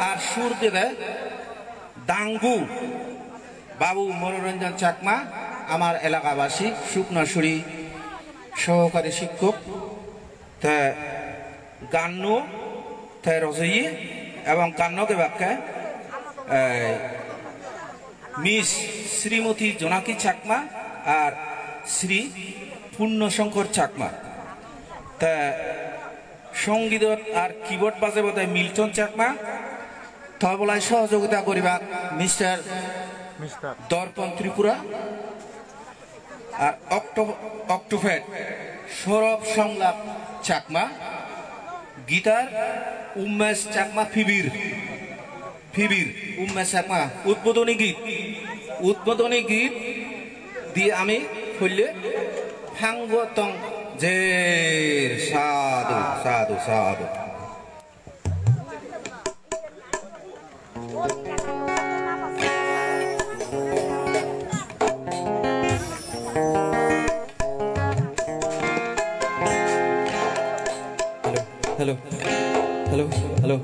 আর সুর দেবে দাঙ্গু বাবু মনোরঞ্জন চাকমা, আমার এলাকাবাসী শুকনাশুড়ি সহকারী শিক্ষক। তা গান্ন তে রজয়ী এবং কান্নকে ব্যাখ্যা মিস শ্রীমতী জোনাকি চাকমা আর শ্রী পূর্ণশঙ্কর চাকমা। তা সঙ্গীত আর কিবোর্ড বাজে বোধহয় মিল্টন চাকমা। তবলায় সহযোগিতা করিবা মিস্টার দর্পণ ত্রিপুরা। আর অক্টোফেট সৌরভ সংলাপ চাকমা। গিটার উমেশ চাকমা ফিবির উমেশ চাকমা। উদ্বোধনী গীত দিয়ে আমি খুললে হাঙ্গতং যে সাধু সাধু সাধু। Hello.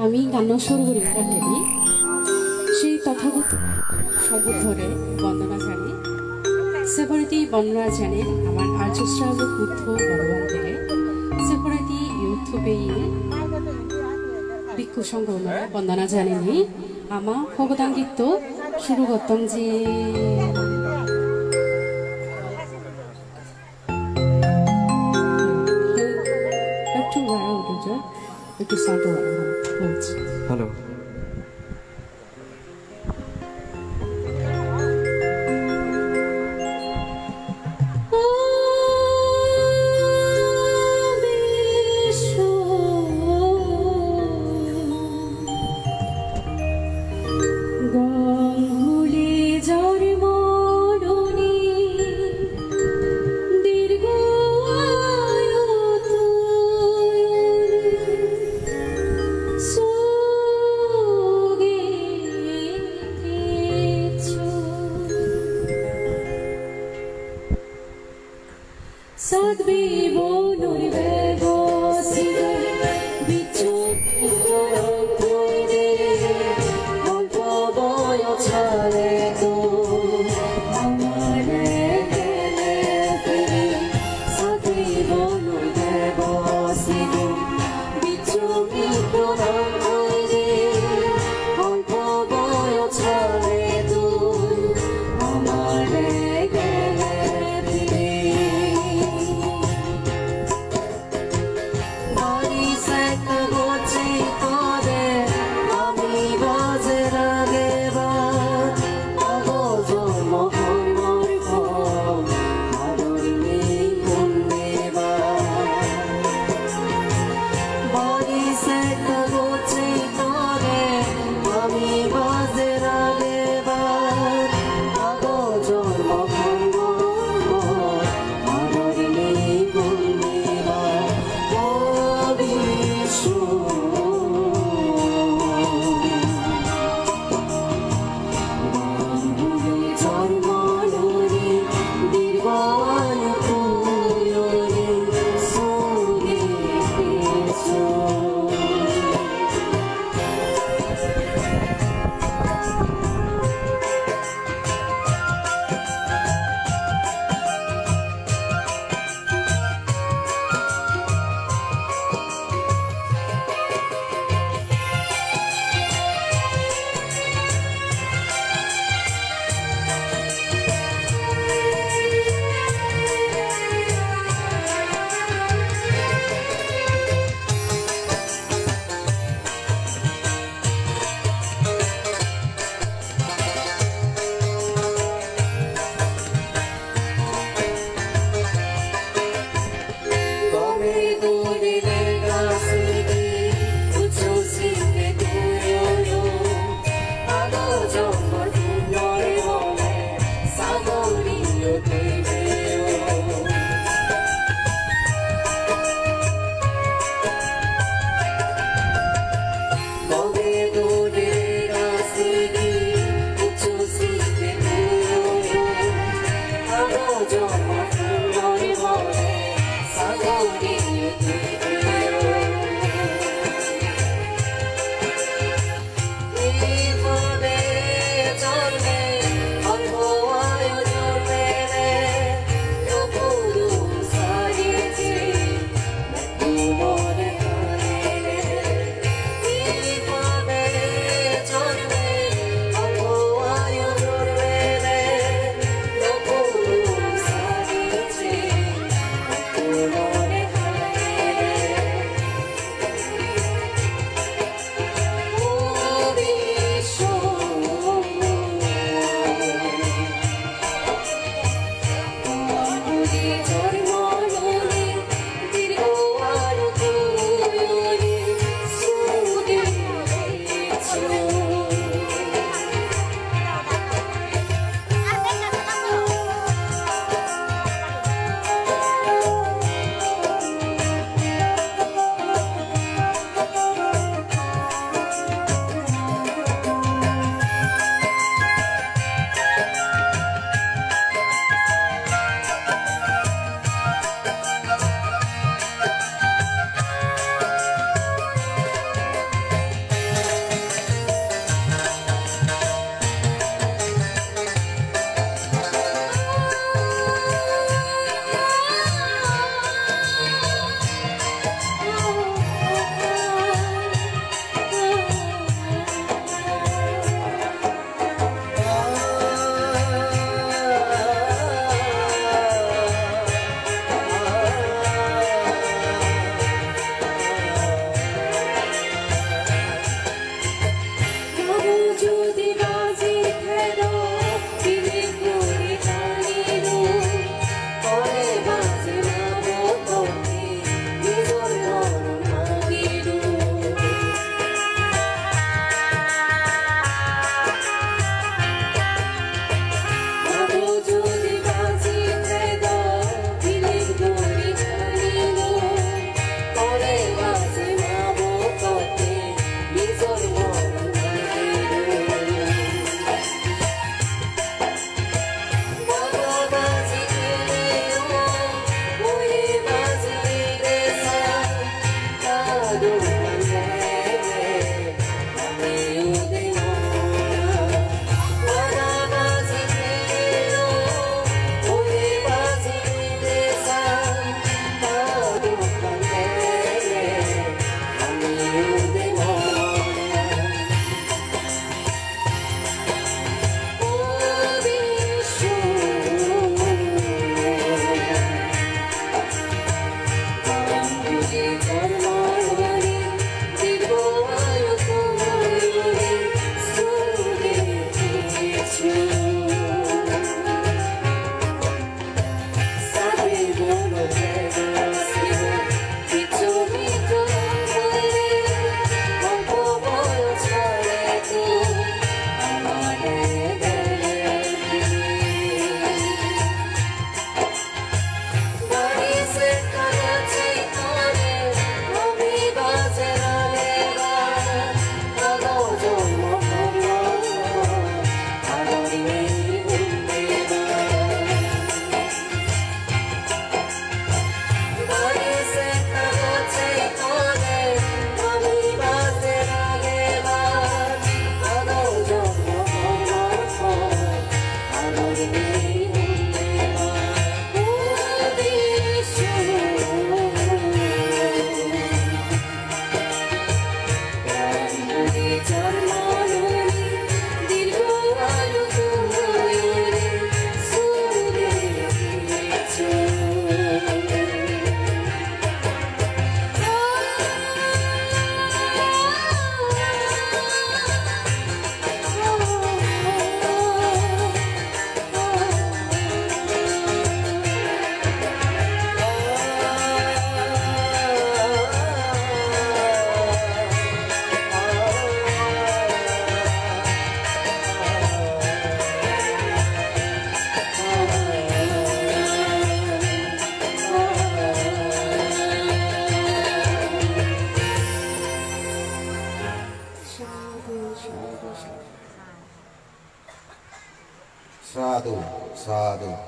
আমি গান শুরু করি অলরেডি সেই তথাগত সর্বধরে বন্দনা জানি সেপরেটি বন্দনা জানি আমার আর্যশ্রাব বুদ্ধ ভগবানকে সেপরেটি ইউথুবে ভিক্ষু সংঘ বন্দনা জানিনি আমার ভগবান গীত শুরু করতাম যে একটু সাটো বলছি। হ্যালো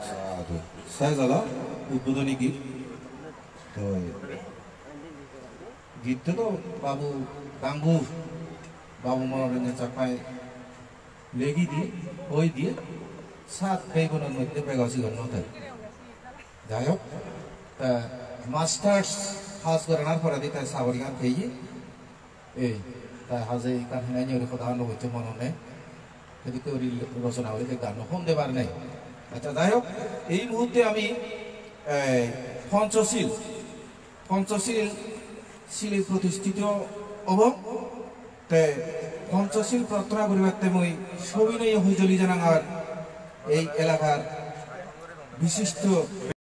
সাধু সাহেজালা উদ্বোধনী গীত তো গীতটা তো বাবু গাঙ্গু বাবু মনোরঞ্জন চাপায় লেগি দিয়ে ওই দিয়ে সাত বেগুনের মধ্যে বেগাছি গণ্য থাকে যাই হোক তা মাস্টার্স পাস করানোর পরে দিয়ে তাই সাবরি গান খেয়ে এই তাই হাজে গান হেনাই নিয়ে কথা হইতে মনে নেই কিন্তু কেউ রচনা হলে গান কম দেবার নেই আচ্ছা যাই হোক এই মুহূর্তে আমি পঞ্চশীল শিলে প্রতিষ্ঠিত এবং পঞ্চশীল প্রার্থনা করিবার মই সবিনয় হইজলি জানাঙার এই এলাকার বিশিষ্ট